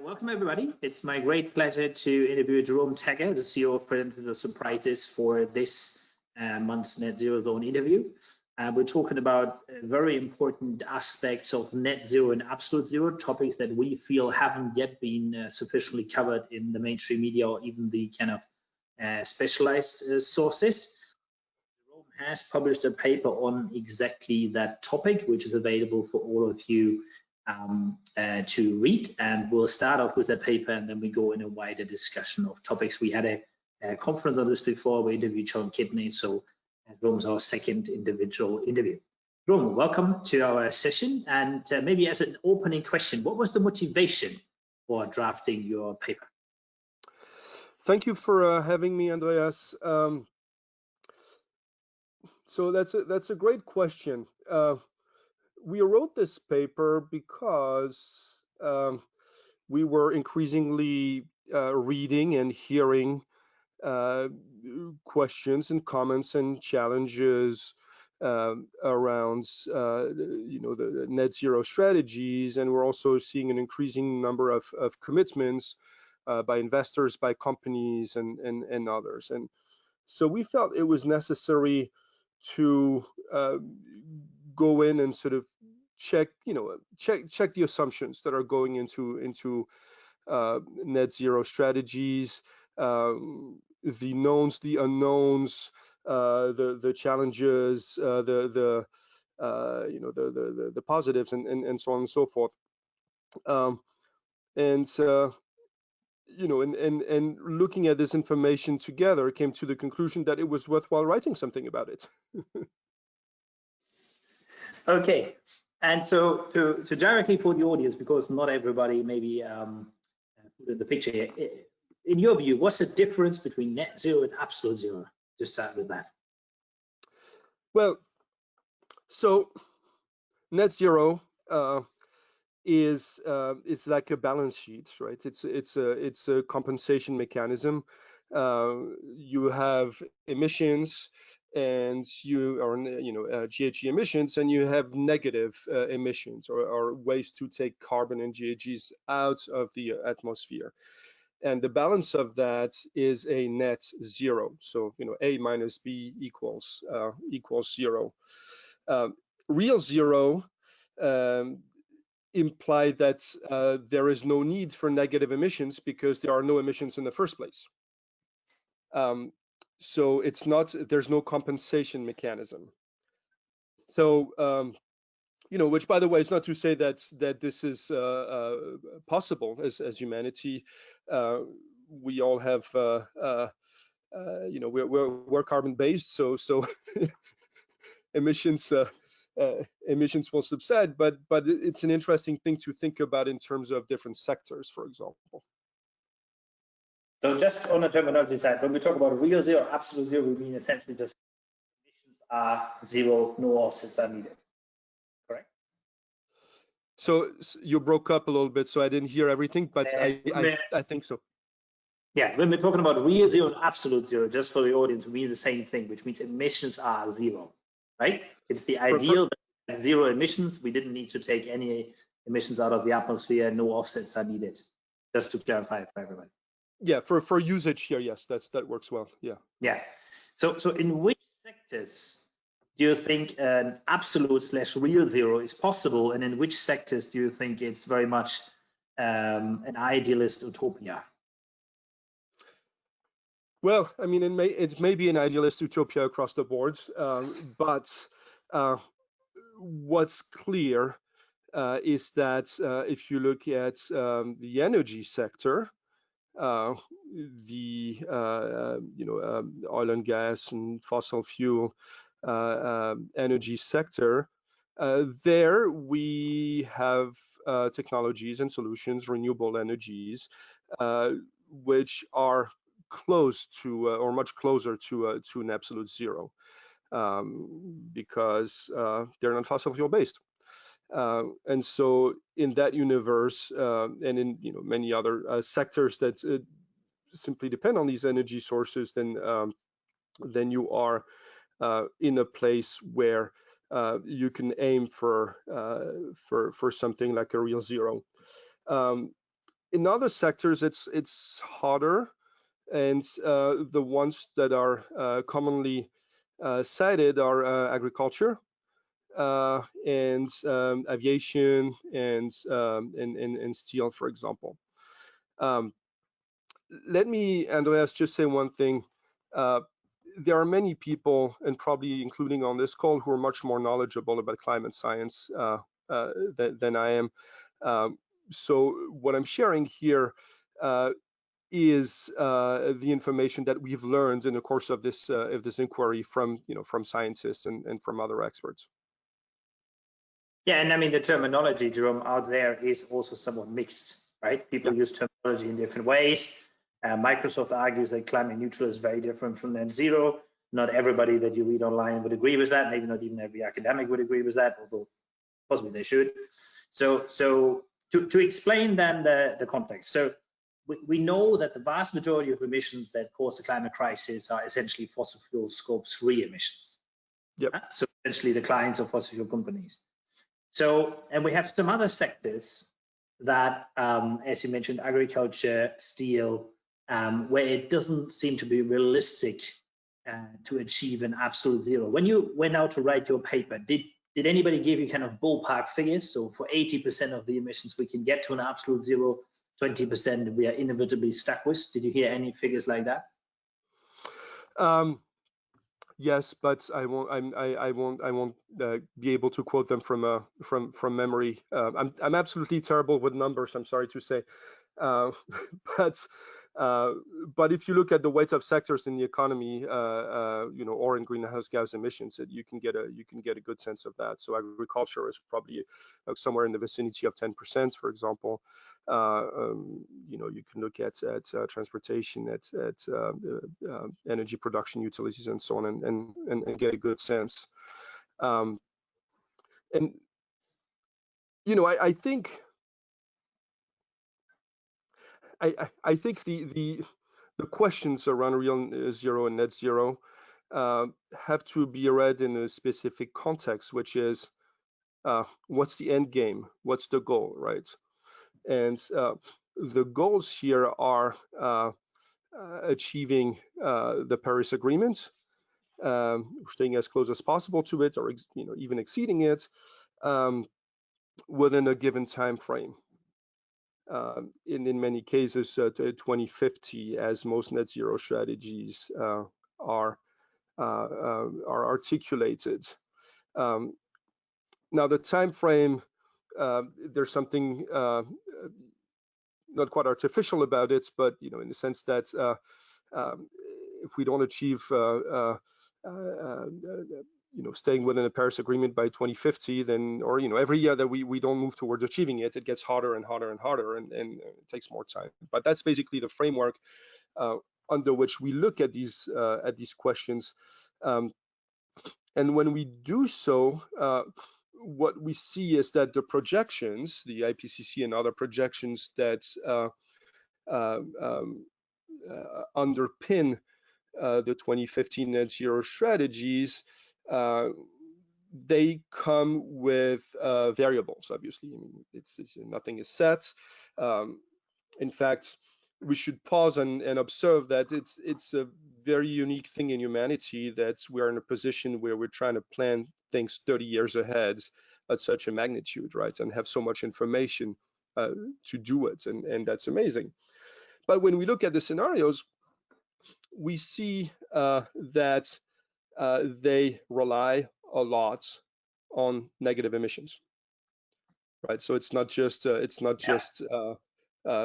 Welcome everybody. It's my great pleasure to interview Jerome Tagger, the CEO of Predator Surprises, for this month's NetZero Zone interview. We're talking about very important aspects of net zero and absolute zero, topics that we feel haven't yet been sufficiently covered in the mainstream media or even the kind of specialized sources. Jerome has published a paper on exactly that topic, which is available for all of you to read, and we'll start off with that paper and then we go in a wider discussion of topics. We had a conference on this before. We interviewed Sean Kidney, so Rome's our second individual interview. Rome, welcome to our session, and maybe as an opening question, what was the motivation for drafting your paper? Thank you for having me, Andreas. So that's a great question. We wrote this paper because we were increasingly reading and hearing questions and comments and challenges around the net zero strategies, and we're also seeing an increasing number of commitments by investors, by companies, and others. And so we felt it was necessary to go in and sort of check the assumptions that are going into net zero strategies, the knowns, the unknowns, the challenges, the positives, and so on and so forth. And looking at this information together, came to the conclusion that it was worthwhile writing something about it. Okay, and so to directly for the audience, because not everybody maybe put in the picture here, in your view, what's the difference between net zero and absolute zero? To start with that. Well, so net zero is like a balance sheet, right? It's a compensation mechanism. You have emissions, and you are GHG emissions, and you have negative emissions, or ways to take carbon and GHGs out of the atmosphere. And the balance of that is a net zero. So A minus B equals zero. Real zero imply that there is no need for negative emissions because there are no emissions in the first place. So there's no compensation mechanism. So, which, by the way, is not to say that this is possible as humanity. We all have, we're carbon based, so emissions will subside. But it's an interesting thing to think about in terms of different sectors, for example. So just on the terminology side, when we talk about real zero, absolute zero, we mean essentially just emissions are zero, no offsets are needed, correct? So you broke up a little bit, so I didn't hear everything, but I think so. Yeah, when we're talking about real zero and absolute zero, just for the audience, we mean the same thing, which means emissions are zero, right? It's the ideal that zero emissions, we didn't need to take any emissions out of the atmosphere, no offsets are needed, just to clarify for everybody. Yeah, for usage here, yes, that works well. Yeah. Yeah. So in which sectors do you think an absolute/real zero is possible, and in which sectors do you think it's very much an idealist utopia? Well, I mean, it may be an idealist utopia across the board, but what's clear is that if you look at the energy sector, the oil and gas and fossil fuel energy sector, there we have technologies and solutions, renewable energies, which are close to or much closer to an absolute zero, because they're not fossil fuel based. And so in that universe, and in many other sectors that simply depend on these energy sources, then you are in a place where you can aim for something like a real zero. In other sectors, it's harder, and the ones that are commonly cited are agriculture and aviation and steel, for example. Let me, Andreas, just say one thing. There are many people, and probably including on this call, who are much more knowledgeable about climate science than I am. So what I'm sharing here is the information that we've learned in the course of this inquiry from from scientists and from other experts. Yeah, and I mean the terminology, Jerome, out there is also somewhat mixed, right? People use terminology in different ways. Microsoft argues that climate neutral is very different from net zero. Not everybody that you read online would agree with that. Maybe not even every academic would agree with that, although possibly they should. So to explain then the context. So we know that the vast majority of emissions that cause the climate crisis are essentially fossil fuel Scope 3 emissions. Yep. So essentially the clients of fossil fuel companies. So, and we have some other sectors that, as you mentioned, agriculture, steel, where it doesn't seem to be realistic to achieve an absolute zero. When you went out to write your paper, did anybody give you kind of ballpark figures? So for 80% of the emissions, we can get to an absolute zero, 20% we are inevitably stuck with. Did you hear any figures like that? Yes, but I won't be able to quote them from memory. I'm absolutely terrible with numbers, I'm sorry to say, but if you look at the weight of sectors in the economy, or in greenhouse gas emissions, you can get a good sense of that. So agriculture is probably somewhere in the vicinity of 10%, for example. You can look at transportation, at energy production, utilities, and so on, and get a good sense. I think the questions around real zero and net zero have to be read in a specific context, which is what's the end game? What's the goal, right? And the goals here are achieving the Paris Agreement, staying as close as possible to it, or even exceeding it within a given time frame. In many cases, 2050, as most net zero strategies are articulated. Now, the time frame, there's something not quite artificial about it, but in the sense that if we don't achieve staying within the Paris Agreement by 2050, then, or every year that we don't move towards achieving it, it gets harder and harder and harder, and it takes more time. But that's basically the framework under which we look at these questions. And when we do so, what we see is that the projections, the IPCC and other projections that underpin the 2015 net zero strategies, they come with variables. Obviously, I mean, it's nothing is set. In fact, we should pause and observe that it's a very unique thing in humanity that we're in a position where we're trying to plan things 30 years ahead at such a magnitude, right? And have so much information to do it, and that's amazing. But when we look at the scenarios, we see that they rely a lot on negative emissions, right? So it's not just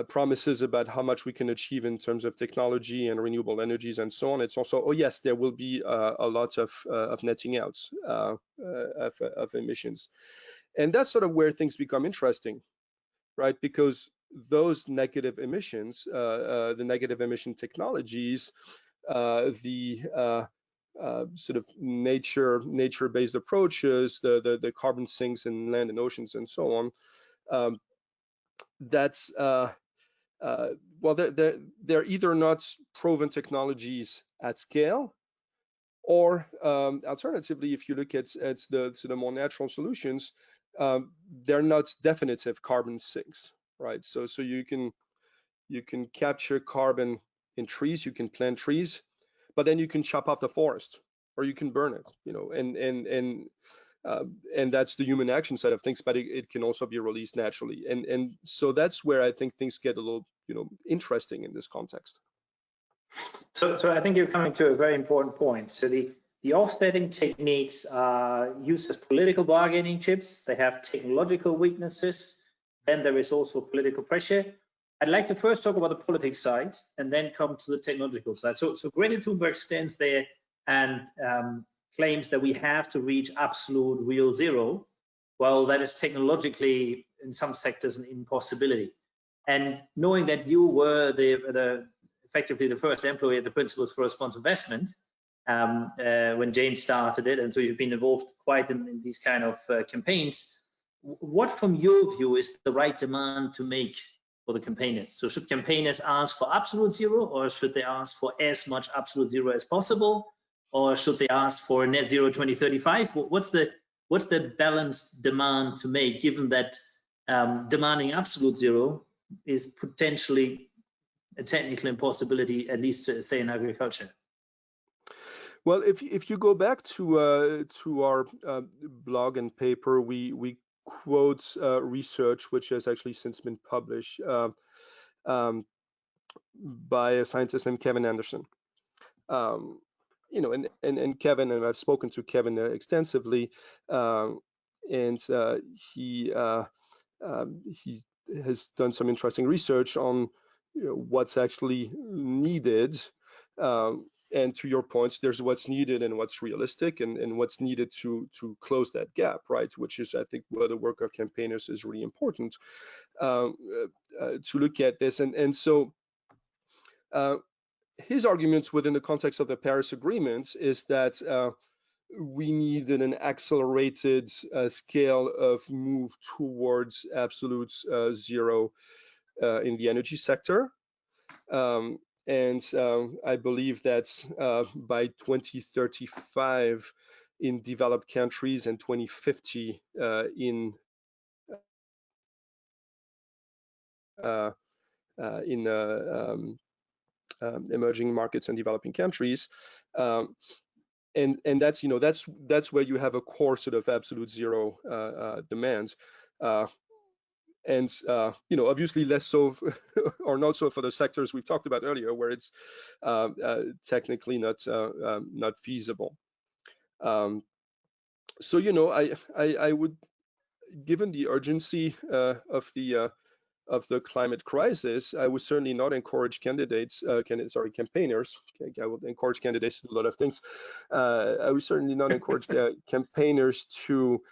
promises about how much we can achieve in terms of technology and renewable energies and so on. It's also, oh yes, there will be a lot of netting out of emissions, and that's sort of where things become interesting, right? Because those negative emissions, the negative emission technologies, the sort of nature-based approaches, the carbon sinks in land and oceans and so on, that's well, they're either not proven technologies at scale, or alternatively, if you look at the sort of more natural solutions, they're not definitive carbon sinks, right? So you can you can capture carbon in trees, you can plant trees, but then you can chop off the forest or you can burn it, and that's the human action side of things, but it can also be released naturally. And so that's where I think things get a little, interesting in this context. So I think you're coming to a very important point. So the offsetting techniques are used as political bargaining chips. They have technological weaknesses. Then there is also political pressure. I'd like to first talk about the politics side and then come to the technological side. So Greta Thunberg stands there and claims that we have to reach absolute real zero. Well, that is technologically in some sectors an impossibility. And knowing that you were effectively the first employee at the Principles for Responsible Investment when Jane started it, and so you've been involved quite in these kind of campaigns. What, from your view, is the right demand to make for the campaigners? So should campaigners ask for absolute zero, or should they ask for as much absolute zero as possible, or should they ask for net zero 2035? What's the balanced demand to make, given that demanding absolute zero is potentially a technical impossibility, at least say in agriculture? Well, if you go back to our blog and paper, we quote research which has actually since been published by a scientist named Kevin Anderson. And Kevin, and I've spoken to Kevin extensively, and he has done some interesting research on what's actually needed. And to your points, there's what's needed and what's realistic, and what's needed to close that gap, right? Which is, I think, where the work of campaigners is really important to look at this. And so his arguments within the context of the Paris Agreement is that we need an accelerated scale of move towards absolute zero in the energy sector. And I believe that by 2035 in developed countries and 2050 in emerging markets and developing countries, and that's that's where you have a core sort of absolute zero demand. And obviously less so or not so for the sectors we talked about earlier, where it's technically not feasible. So I would, given the urgency of the climate crisis, I would certainly not encourage campaigners. I would encourage candidates to do a lot of things. I would certainly not encourage campaigners to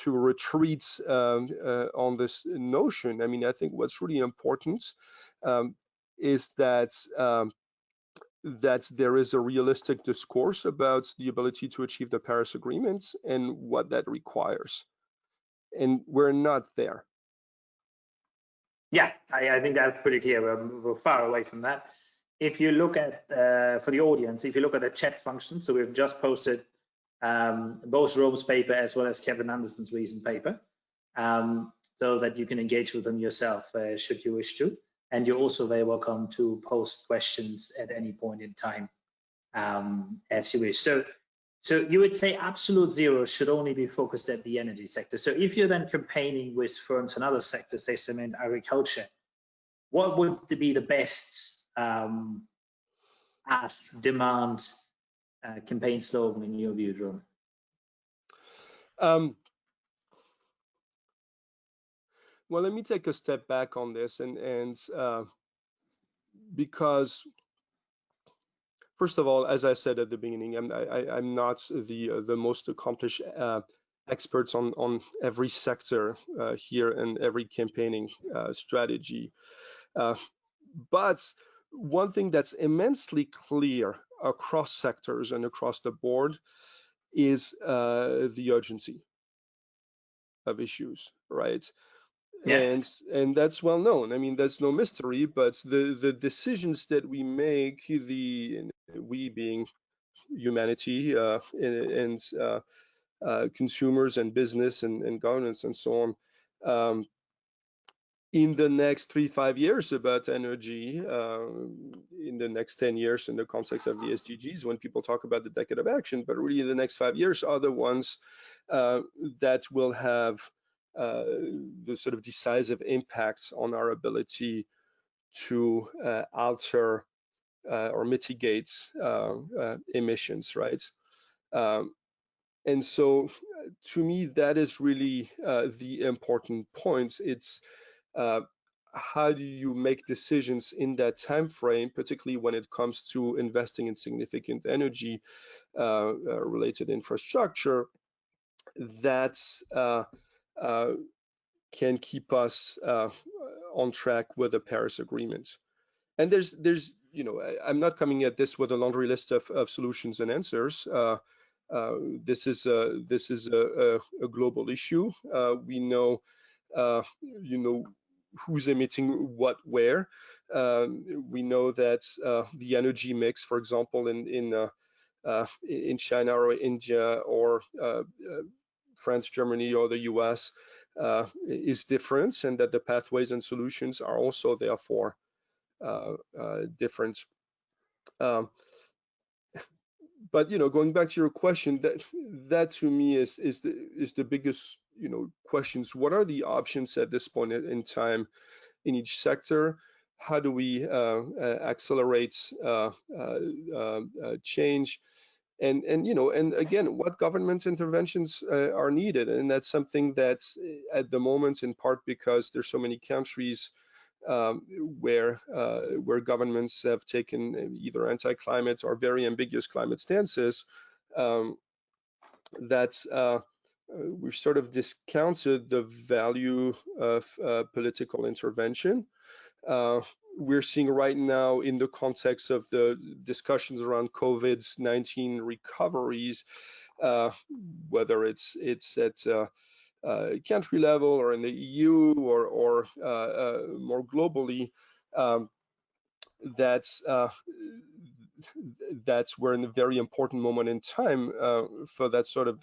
retreat on this notion. I mean, I think what's really important is that there is a realistic discourse about the ability to achieve the Paris Agreement and what that requires. And we're not there. Yeah, I think that's pretty clear. We're far away from that. If you look at, for the audience, if you look at the chat function, so we've just posted both Rome's paper as well as Kevin Anderson's recent paper, so that you can engage with them yourself should you wish to. And you're also very welcome to post questions at any point in time as you wish. So you would say absolute zero should only be focused at the energy sector. So if you're then campaigning with firms in other sectors, say cement, agriculture, what would be the best ask, demand, campaign slogan in your view, Jerome? Well, let me take a step back on this, and because first of all, as I said at the beginning, I'm not the most accomplished experts on every sector here and every campaigning strategy. But one thing that's immensely clear across sectors and across the board is the urgency of issues, right? Yeah. And that's well known. I mean, that's no mystery, but the decisions that we make, we being humanity and consumers and business and governance and so on, in the next 3-5 years about energy, in the next 10 years in the context of the SDGs, when people talk about the decade of action, but really the next 5 years are the ones that will have the sort of decisive impacts on our ability to alter or mitigate emissions, right? And so to me, that is really the important point. It's how do you make decisions in that time frame, particularly when it comes to investing in significant energy related infrastructure that can keep us on track with the Paris Agreement. And there's you know, I'm not coming at this with a laundry list of solutions and answers. This is a global issue. We know, you know, who's emitting what where. We know that the energy mix, for example, in China or India or France, Germany, or the US is different, and that the pathways and solutions are also therefore different. But you know, going back to your question, that to me is the biggest, you know, questions. What are the options at this point in time in each sector? How do we accelerate change? And you know, and again, what government interventions are needed? And that's something that's at the moment, in part because there's so many countries where governments have taken either anti-climate or very ambiguous climate stances, that we've sort of discounted the value of political intervention. We're seeing right now, in the context of the discussions around COVID-19 recoveries, whether it's at country level or in the EU or more globally, that's we're in a very important moment in time for that sort of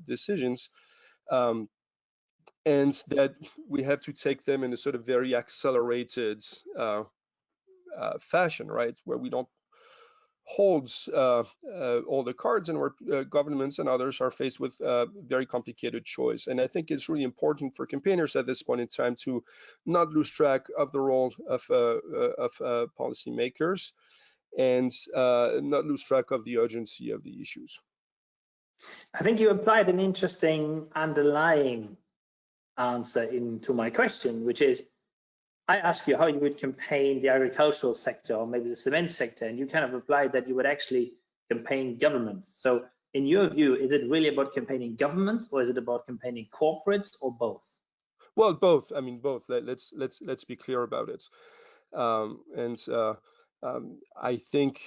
decisions, and that we have to take them in a sort of very accelerated fashion, right, where we don't holds all the cards, and where governments and others are faced with very complicated choice. And I think it's really important for campaigners at this point in time to not lose track of the role of policymakers, and not lose track of the urgency of the issues. I think you implied an interesting underlying answer into my question, which is, I asked you how you would campaign the agricultural sector or maybe the cement sector, and you kind of replied that you would actually campaign governments. So in your view, is it really about campaigning governments, or is it about campaigning corporates, or both? Well, both. I mean, both. Let's be clear about it. I think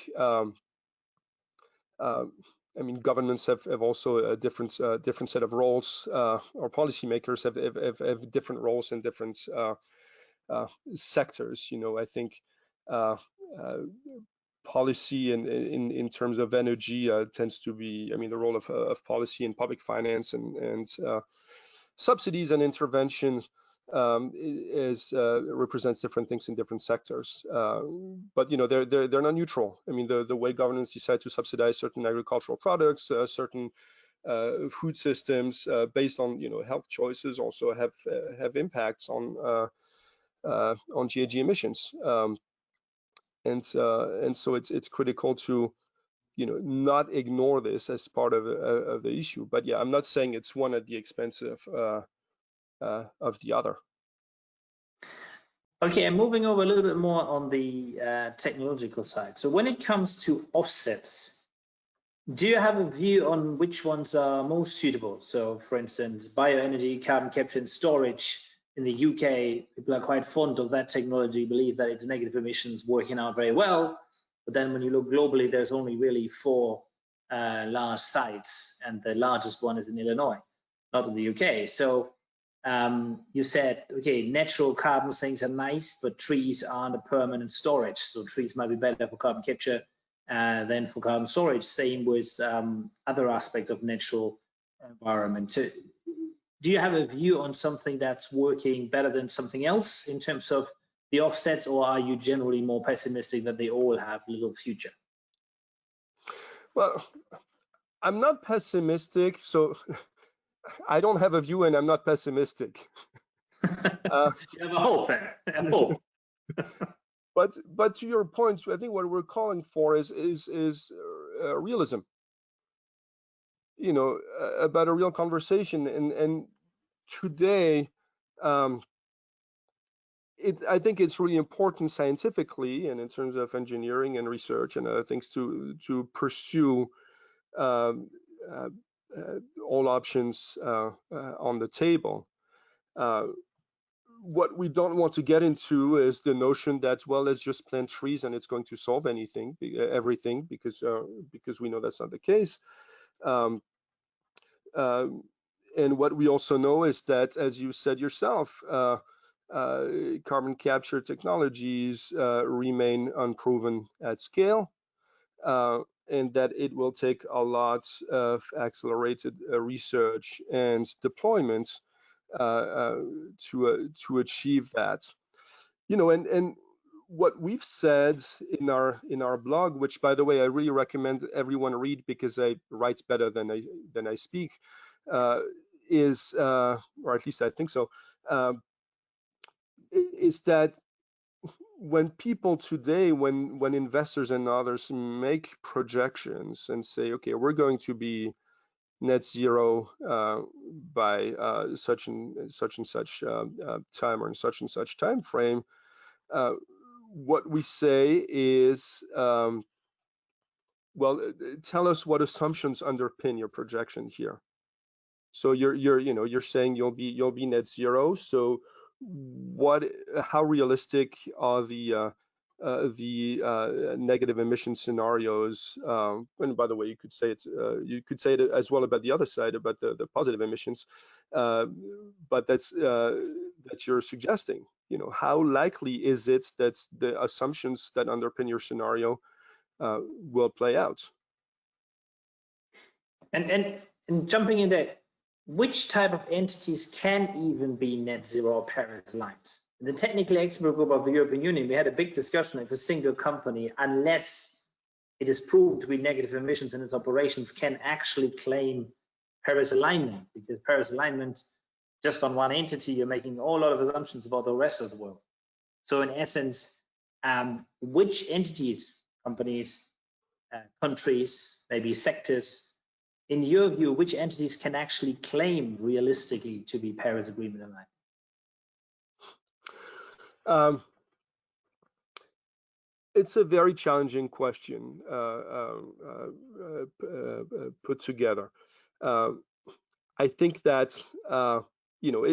I mean, governments have also a different set of roles, or policymakers have different roles in different sectors. You know, I think policy in terms of energy tends to be, I mean, the role of policy in public finance and subsidies and interventions represents different things in different sectors. But you know, they're not neutral. I mean, the way governments decide to subsidize certain agricultural products, certain food systems based on, you know, health choices, also have impacts on GHG emissions. And so it's critical to, you know, not ignore this as part of the issue. But yeah, I'm not saying it's one at the expense of the other. Okay, and moving over a little bit more on the technological side. So when it comes to offsets, do you have a view on which ones are most suitable? So for instance, bioenergy, carbon capture and storage. In the UK, people are quite fond of that technology, believe that it's negative emissions working out very well. But then when you look globally, there's only really 4 large sites, and the largest one is in Illinois, not in the UK. So you said, okay, natural carbon sinks are nice, but trees aren't a permanent storage. So trees might be better for carbon capture than for carbon storage. Same with other aspects of natural environment. Do do you have a view on something that's working better than something else in terms of the offsets, or are you generally more pessimistic that they all have little future? Well, I'm not pessimistic, so I don't have a view, and I'm not pessimistic. You have a hope there, and hope. But to your point, I think what we're calling for is realism. You know, about a real conversation, and today, I think it's really important scientifically and in terms of engineering and research and other things to pursue um, uh, all options on the table. Uh, what we don't want to get into is the notion that, well, let's just plant trees and it's going to solve everything, because we know that's not the case. Um, um, and what we also know is that, as you said yourself, carbon capture technologies remain unproven at scale, and that it will take a lot of accelerated research and deployment to achieve that. You know, and what we've said in our blog, which, by the way, I really recommend everyone read because I write better than I speak, is, or at least I think so, is that when people today, when investors and others make projections and say, okay, we're going to be net zero by such and such time, or in such and such time frame, what we say is, well, tell us what assumptions underpin your projection here. So you're saying you'll be net zero. So how realistic are the negative emission scenarios? And by the way, you could say it as well about the other side, about the positive emissions. But that you're suggesting. You know, how likely is it that the assumptions that underpin your scenario will play out? And jumping in there, which type of entities can even be net zero or Paris aligned? In the technical expert group of the European Union, we had a big discussion if a single company, unless it is proved to be negative emissions in its operations, can actually claim Paris alignment, because Paris alignment, just on one entity, you're making a whole lot of assumptions about the rest of the world. So in essence, which entities, companies, countries, maybe sectors, in your view, which entities can actually claim realistically to be Paris Agreement aligned? It's a very challenging question put together. I think that you know,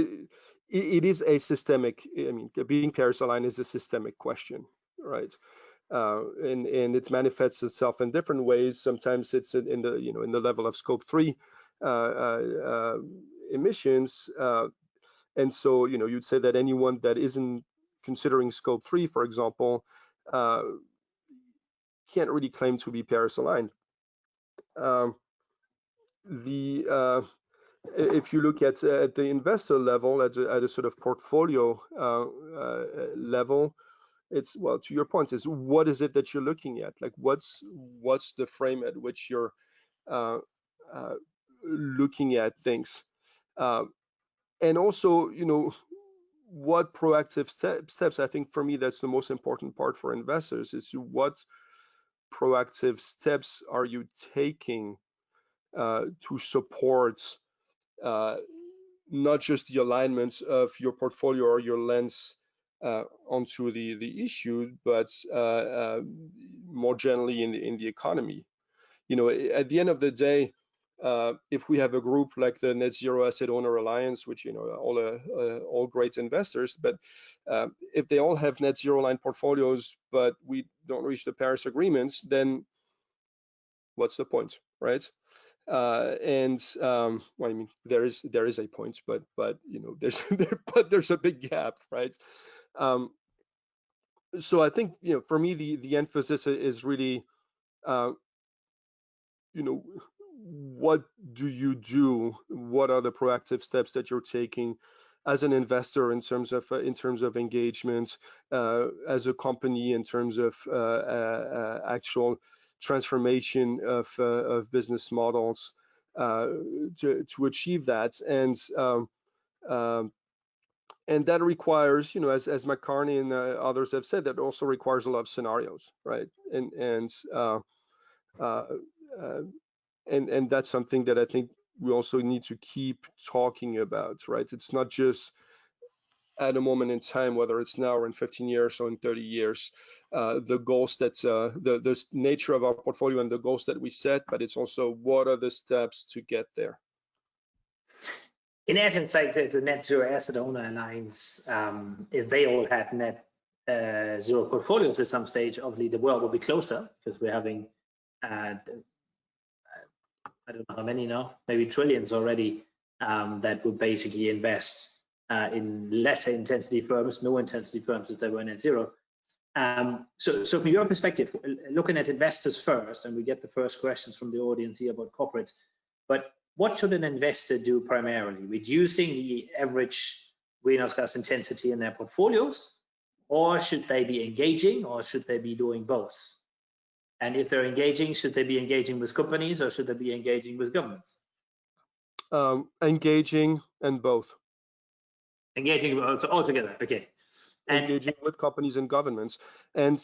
it is a systemic. I mean, being Paris aligned is a systemic question, right? And it manifests itself in different ways. Sometimes it's in the level of scope 3 emissions, and so you'd say that anyone that isn't considering scope 3, for example, can't really claim to be Paris aligned. If you look at the investor level, at a sort of portfolio level, it's, well, to your point, is what is it that you're looking at? Like, what's the frame at which you're looking at things, and also, what proactive steps. I think for me, that's the most important part for investors, is what proactive steps are you taking to support not just the alignment of your portfolio or your lens onto the issue, but more generally in the economy. At the end of the day, if we have a group like the Net Zero Asset Owner Alliance, which all great investors, but if they all have net zero aligned portfolios, but we don't reach the Paris agreements, then what's the point, right? Well, I mean, there is a point, but there's a big gap, right? So I think, for me, the emphasis is really, what do you do? What are the proactive steps that you're taking as an investor in terms of engagement, as a company in terms of actual transformation of business models to achieve that? And that requires, as McCartney and others have said, that also requires a lot of scenarios, right? And that's something that I think we also need to keep talking about, right? It's not just at a moment in time, whether it's now or in 15 years or in 30 years, the goals that the nature of our portfolio and the goals that we set, but it's also what are the steps to get there. In essence, like the Net Zero Asset Owner Alliance, if they all had net zero portfolios at some stage, obviously the world will be closer because we're having, I don't know how many now, maybe trillions already, that would basically invest in lesser intensity firms, no intensity firms if they were net zero. So from your perspective, looking at investors first, and we get the first questions from the audience here about corporate, but what should an investor do primarily? Reducing the average greenhouse gas intensity in their portfolios, or should they be engaging, or should they be doing both? And if they're engaging, should they be engaging with companies, or should they be engaging with governments? Engaging and both. Engaging all together, okay. Engaging with companies and governments, and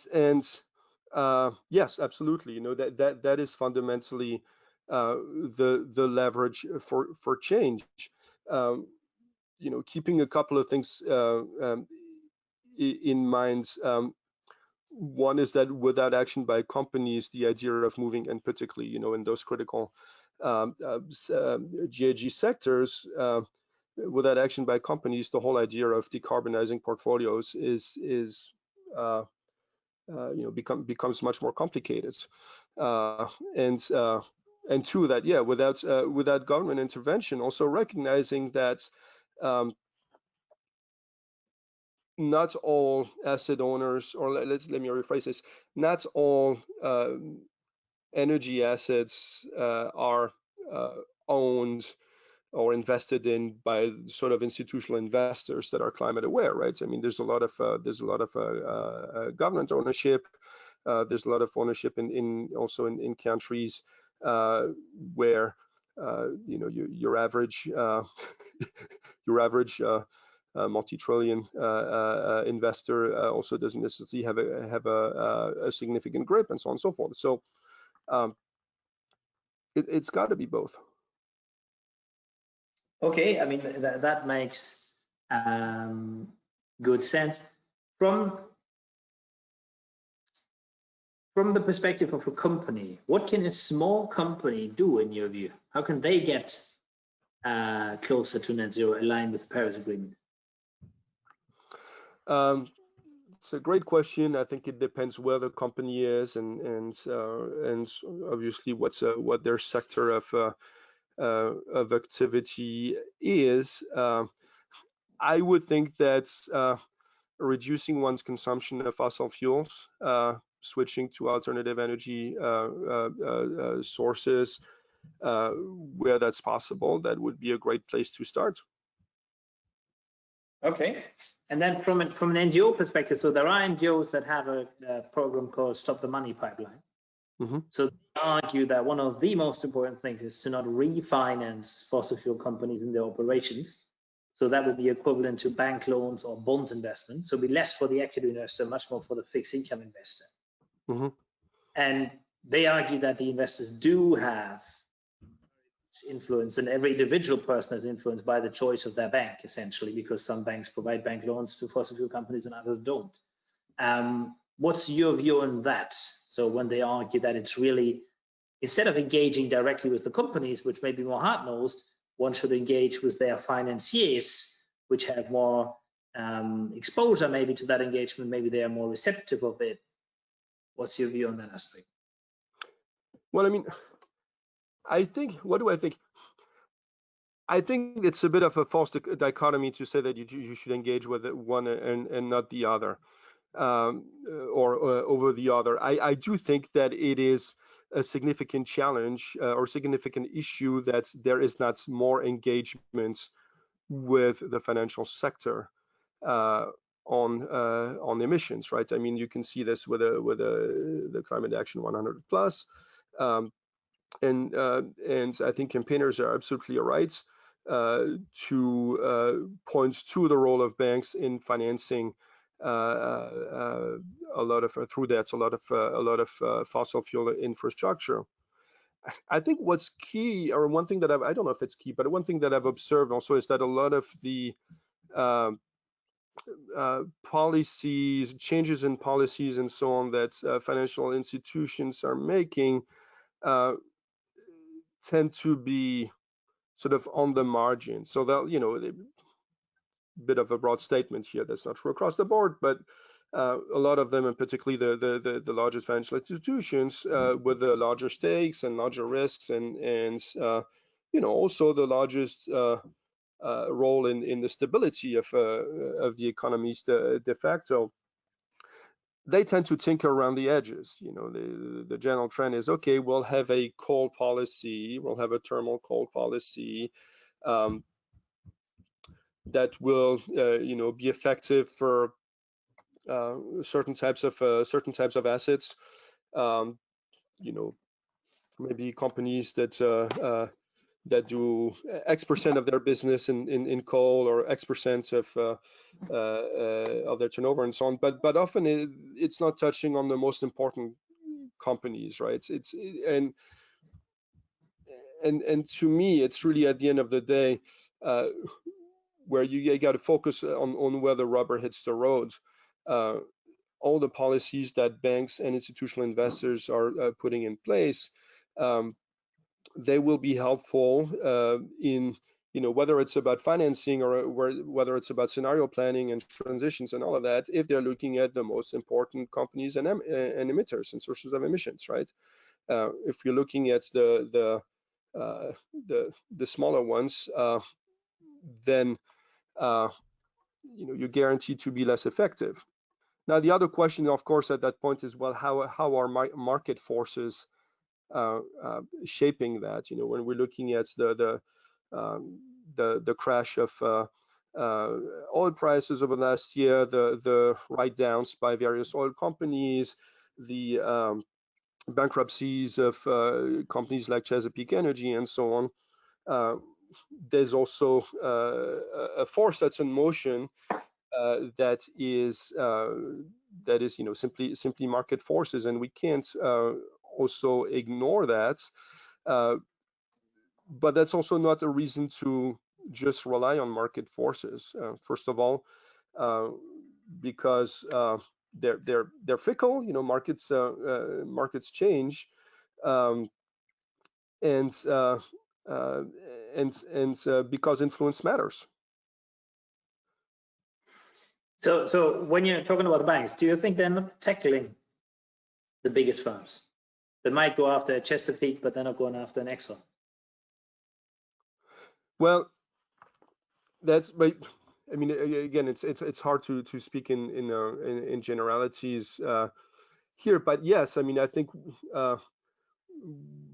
yes, absolutely. That is fundamentally the leverage for change. Keeping a couple of things in mind. One is that without action by companies, the idea of moving, and particularly in those critical GHG sectors, without action by companies, the whole idea of decarbonizing portfolios becomes much more complicated. And two, that without government intervention, also recognizing that not all asset owners, or let me rephrase this, not all energy assets are owned or invested in by sort of institutional investors that are climate aware, right? I mean, there's a lot of government ownership. There's a lot of ownership also in countries where your average multi-trillion investor also doesn't necessarily have a significant grip, and so on and so forth. So it's got to be both. Okay, I mean that makes good sense. From the perspective of a company, what can a small company do in your view? How can they get closer to net zero, aligned with the Paris Agreement? It's a great question. I think it depends where the company is, and obviously what their sector of activity is. I would think that reducing one's consumption of fossil fuels, switching to alternative energy sources where that's possible, that would be a great place to start. Okay, and then from an NGO perspective, so there are NGOs that have a program called Stop the Money Pipeline. Mm-hmm. So they argue that one of the most important things is to not refinance fossil fuel companies in their operations. So that would be equivalent to bank loans or bond investment. So it'd be less for the equity investor, much more for the fixed income investor. Mm-hmm. And they argue that the investors do have influence, and every individual person is influenced by the choice of their bank, essentially, because some banks provide bank loans to fossil fuel companies and others don't. What's your view on that? So when they argue that it's really, instead of engaging directly with the companies, which may be more hard-nosed, one should engage with their financiers, which have more exposure maybe to that engagement, maybe they are more receptive of it. What's your view on that aspect? Well, I mean, what do I think? I think it's a bit of a false dichotomy to say that you should engage with one and not the other, or over the other. I do think that it is a significant challenge or significant issue that there is not more engagement with the financial sector on emissions, right? I mean, you can see this with the Climate Action 100 Plus, and I think campaigners are absolutely right to point to the role of banks in financing a lot of fossil fuel infrastructure. I think what's key, or one thing that I don't know if it's key, but one thing that I've observed also is that a lot of the policies, changes in policies and so on that financial institutions are making tend to be sort of on the margin. So that, you know, a bit of a broad statement here, that's not true across the board, but a lot of them, and particularly the largest financial institutions with the larger stakes and larger risks, and you know, also the largest role in the stability of the economies de facto, they tend to tinker around the edges. You know, the general trend is, okay, we'll have a coal policy, we'll have a thermal coal policy that will, you know, be effective for certain types of assets. You know, maybe companies that that do X% of their business in coal, or X% of their turnover and so on. But often it's not touching on the most important companies, right? And to me, it's really at the end of the day where you got to focus on where the rubber hits the road. All the policies that banks and institutional investors are putting in place, they will be helpful in, you know, whether it's about financing or whether it's about scenario planning and transitions and all of that, if they're looking at the most important companies and emitters and sources of emissions, right? If you're looking at the smaller ones, then you know, you're guaranteed to be less effective. Now, the other question, of course, at that point is, well, how are market forces shaping that? You know, when we're looking at the crash of oil prices over the last year, the write-downs by various oil companies, the bankruptcies of companies like Chesapeake Energy and so on, there's also a force that's in motion that is you know, simply market forces, and we can't also ignore that. But that's also not a reason to just rely on market forces. First of all, because they're fickle. You know, markets change, and because influence matters. So when you're talking about the banks, do you think they're not tackling the biggest firms? They might go after Chesapeake, but they're not going after an Exxon. Well, that's, but I mean, again, it's hard to speak in generalities here, but yes, I mean, I think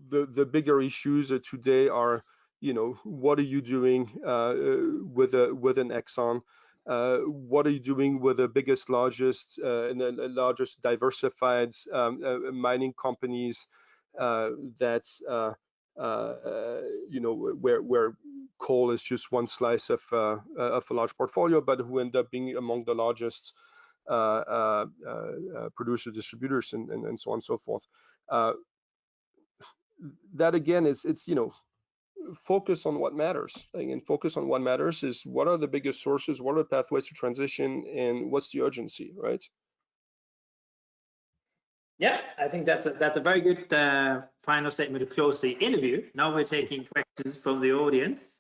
the bigger issues today are, you know, what are you doing with an Exxon? What are you doing with the biggest, largest, and the largest diversified mining companies that you know, where coal is just one slice of a large portfolio, but who end up being among the largest producers, distributors, and so on and so forth. That again it's, you know, focus on what matters. And focus on what matters is, what are the biggest sources, what are the pathways to transition, and what's the urgency, right? Yeah, I think that's a very good final statement to close the interview. Now we're taking questions from the audience.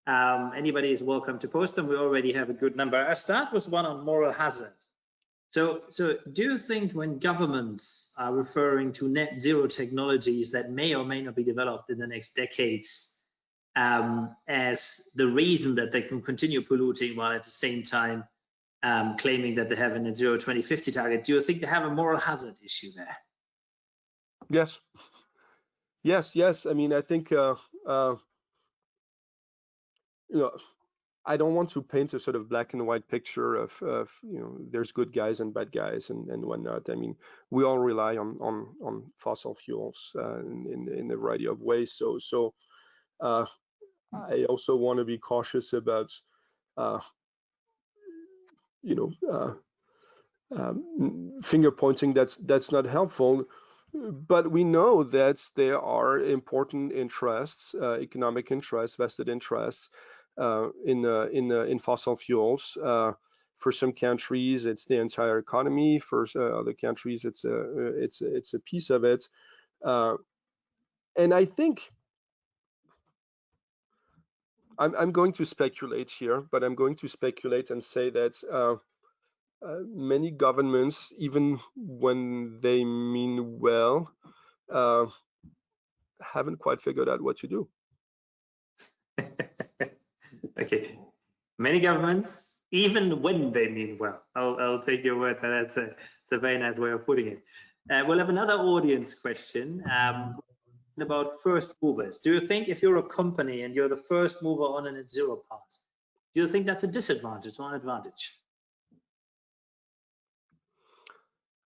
Anybody is welcome to post them. We already have a good number. I'll start with one on moral hazard. So do you think when governments are referring to net zero technologies that may or may not be developed in the next decades as the reason that they can continue polluting while at the same time claiming that they have a net zero 2050 target, do you think they have a moral hazard issue there? Yes. Yes. I mean, I think you know, I don't want to paint a sort of black and white picture of there's good guys and bad guys and whatnot. I mean, we all rely on fossil fuels in a variety of ways. So uh, I also want to be cautious about uh, you know finger pointing that's not helpful. But we know that there are important interests, economic interests, vested interests in fossil fuels. For some countries, it's the entire economy. For other countries, it's a piece of it. And I think I'm going to speculate here, but I'm going to speculate and say that many governments, even when they mean well, uh, haven't quite figured out what to do. Okay. Many governments, even when they mean well. I'll take your word for that. It's a very nice way of putting it. We'll have another audience question about first movers. Do you think if you're a company and you're the first mover on a net zero path, do you think that's a disadvantage or an advantage?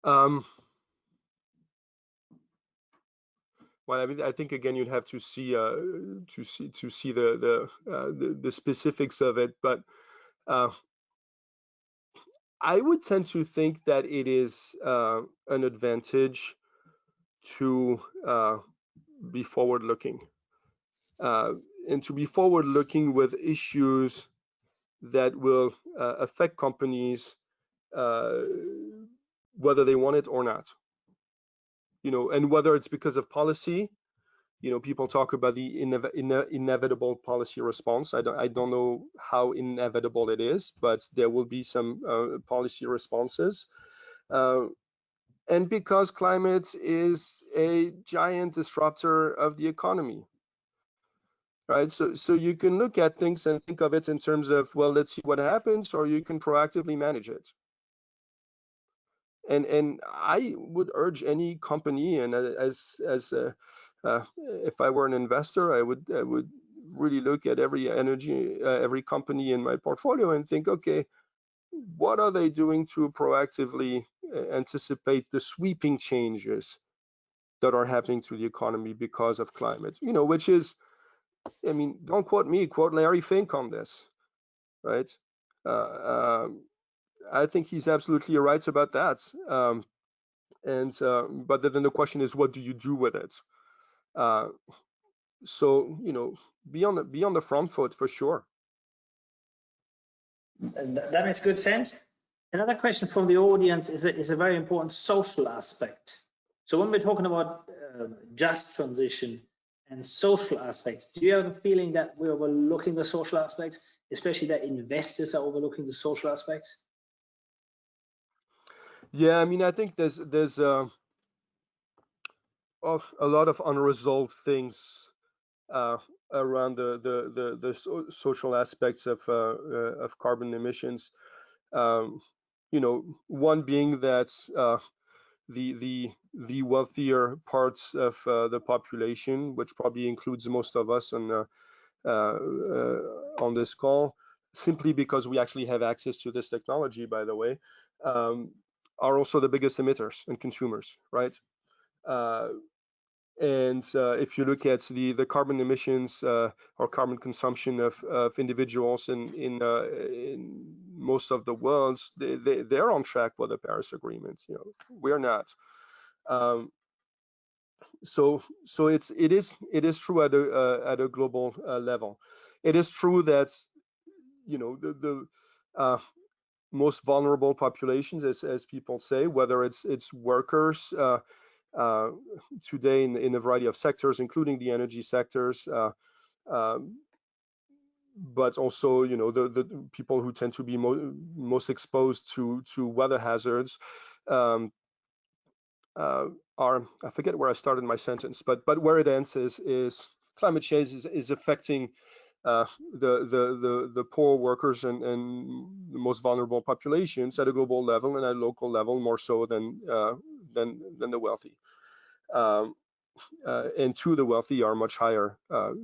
Um, well, I mean, I think again you'd have to see the specifics of it, but I would tend to think that it is an advantage to be forward-looking and to be forward-looking with issues that will affect companies whether they want it or not. And whether it's because of policy. People talk about the inevitable policy response. I don't know how inevitable it is, but there will be some policy responses. And because climate is a giant disruptor of the economy, right? So you can look at things and think of it in terms of, well, let's see what happens, or you can proactively manage it. And I would urge any company, and if I were an investor, I would really look at every company in my portfolio and think, okay, what are they doing to proactively anticipate the sweeping changes that are happening to the economy because of climate? Which is, I mean, don't quote me, quote Larry Fink on this, right? I think he's absolutely right about that. But then the question is, what do you do with it? So be on the front foot for sure. That makes good sense. Another question from the audience is a very important social aspect. So when we're talking about just transition and social aspects, do you have a feeling that we're overlooking the social aspects, especially that investors are overlooking the social aspects? Yeah, I mean, I think there's a lot of unresolved things around the social aspects of carbon emissions. One being that the wealthier parts of the population, which probably includes most of us on this call, simply because we actually have access to this technology, by the way, are also the biggest emitters and consumers, right? And if you look at the carbon emissions or carbon consumption of individuals in most of the world, they're on track for the Paris Agreement. We're not. So it is true at a global level. It is true that the most vulnerable populations, as people say, whether it's workers. Today in a variety of sectors, including the energy sectors, but also the people who tend to be most exposed to weather hazards are, I forget where I started my sentence, but where it ends is climate change is affecting the poor workers and the most vulnerable populations at a global level and at a local level more so than the wealthy. and two, the wealthy are much higher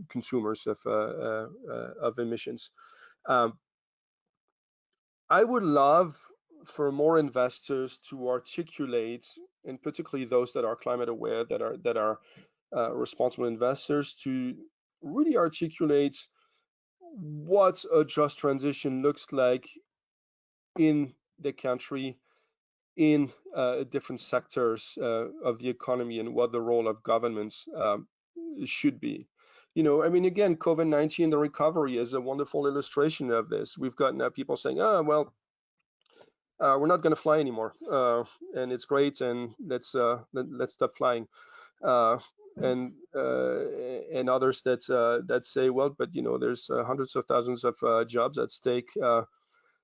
consumers of emissions. I would love for more investors to articulate, and particularly those that are climate aware, that are responsible investors, to really articulate what a just transition looks like in the country, in different sectors of the economy, and what the role of governments should be. I mean, again, COVID-19, the recovery is a wonderful illustration of this. We've got now people saying, oh, well, we're not going to fly anymore, and it's great, and let's stop flying. And others that say, well, but there's hundreds of thousands of jobs at stake,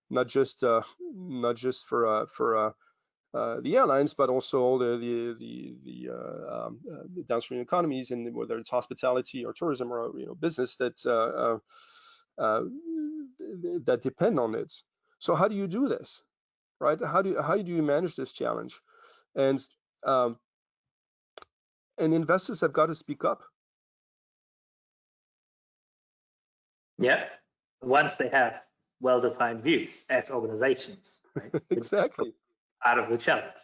not just for the airlines, but also all the downstream economies, and whether it's hospitality or tourism or business that depend on it. So how do you do this, right? How do you manage this challenge? And investors have got to speak up. Yeah, once they have well-defined views as organizations, right? Exactly. Part of the challenge.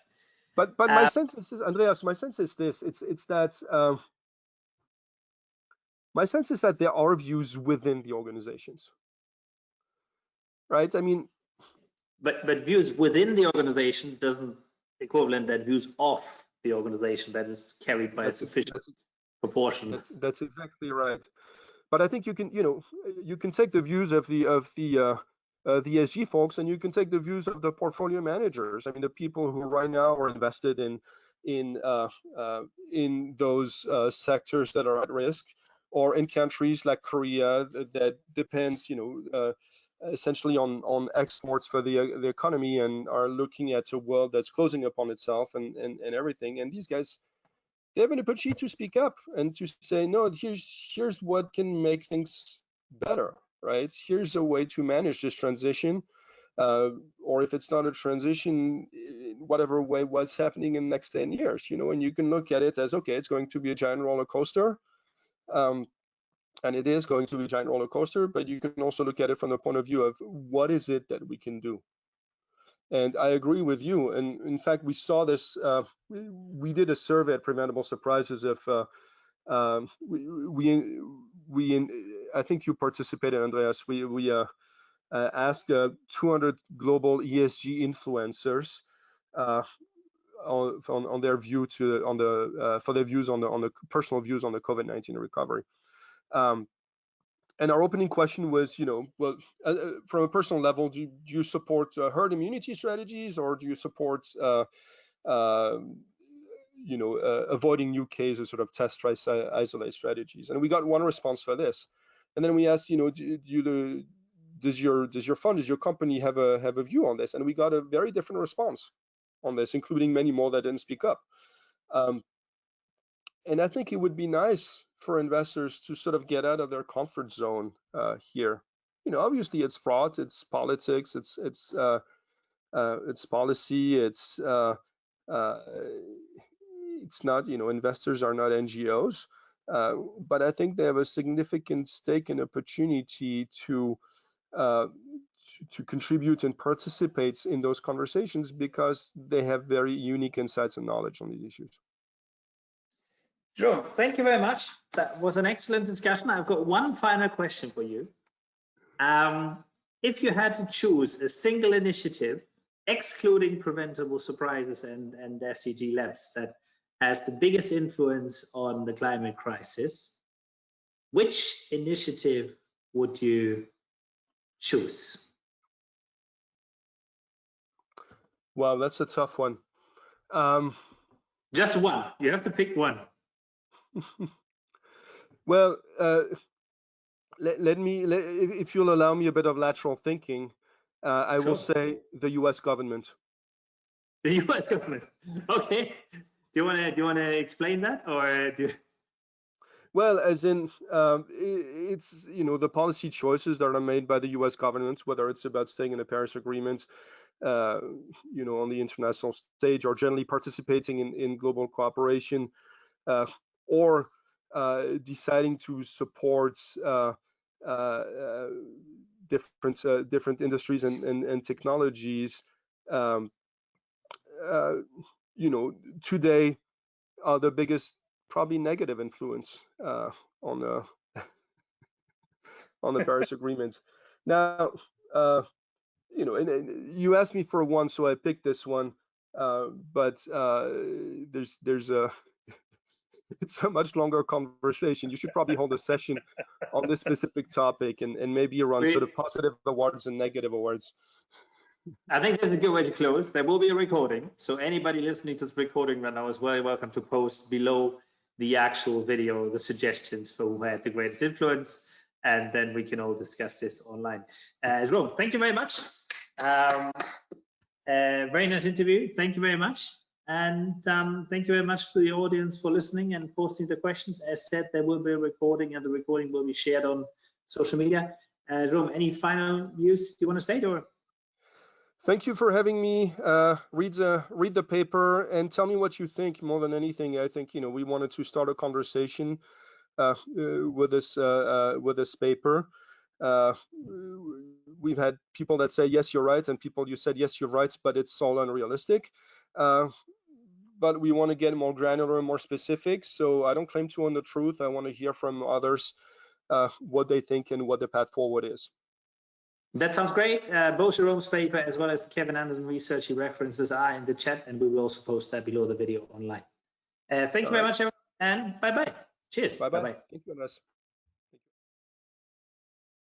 But my sense is, Andreas, my sense is this: it's that my sense is that there are views within the organizations, right? I mean, but views within the organization doesn't equivalent that views of the organization that is carried by a sufficient proportion. That's exactly right. But I think you can take the views of the ESG folks, and you can take the views of the portfolio managers. I mean, the people who right now are invested in those sectors that are at risk, or in countries like Korea that depends, essentially on exports for the economy, and are looking at a world that's closing upon itself and everything. And these guys, they have an opportunity to speak up and to say, no, here's what can make things better, right? Here's a way to manage this transition, or if it's not a transition, in whatever way, what's happening in the next 10 years, and you can look at it as, okay, it's going to be a giant roller coaster. And it is going to be a giant roller coaster, but you can also look at it from the point of view of what is it that we can do. And I agree with you. And in fact, we saw this. We did a survey at Preventable Surprises. I think you participated, Andreas. We asked 200 global ESG influencers on their view for their views on the personal views on the COVID-19 recovery. And our opening question was, well, from a personal level, do you support herd immunity strategies, or do you support, avoiding new cases, sort of test, try, isolate strategies? And we got one response for this. And then we asked, does your fund, does your company have a view on this? And we got a very different response on this, including many more that didn't speak up. And I think it would be nice for investors to sort of get out of their comfort zone here. Obviously it's fraud, it's politics, it's policy, it's not, investors are not NGOs, but I think they have a significant stake and opportunity to contribute and participate in those conversations, because they have very unique insights and knowledge on these issues. Jerome, thank you very much. That was an excellent discussion. I've got one final question for you. If you had to choose a single initiative, excluding Preventable Surprises and SDG Labs, that has the biggest influence on the climate crisis, which initiative would you choose? Well, that's a tough one. Just one. You have to pick one. Well, if you'll allow me a bit of lateral thinking, I will say the U.S. government. The U.S. government. Okay. Do you want to explain that, or do? Well, as in, it's the policy choices that are made by the U.S. government, whether it's about staying in the Paris Agreement, on the international stage, or generally participating in global cooperation. or deciding to support different industries and technologies, today are the biggest probably negative influence on the on the Paris Agreement. Now, and you asked me for one, so I picked this one. But there's a it's a much longer conversation. You should probably hold a session on this specific topic and maybe run sort of positive awards and negative awards. I think that's a good way to close. There will be a recording, so anybody listening to this recording right now is very welcome to post below the actual video the suggestions for who had the greatest influence, and then we can all discuss this online. Jerome, thank you very much. Very nice interview. Thank you very much. And thank you very much to the audience for listening and posting the questions. As said, there will be a recording, and the recording will be shared on social media. Jerome, any final news you want to state? Or thank you for having me. Read the paper and tell me what you think. More than anything, I think we wanted to start a conversation with this paper. We've had people that say yes, you're right, and people you said yes, you're right, but it's all unrealistic. But we want to get more granular and more specific. So I don't claim to own the truth. I want to hear from others what they think and what the path forward is. That sounds great. Both Jerome's paper as well as the Kevin Anderson research he references are in the chat, and we will also post that below the video online. Thank you very much, everyone, and bye-bye. Cheers. Bye-bye. Thank you, Andres.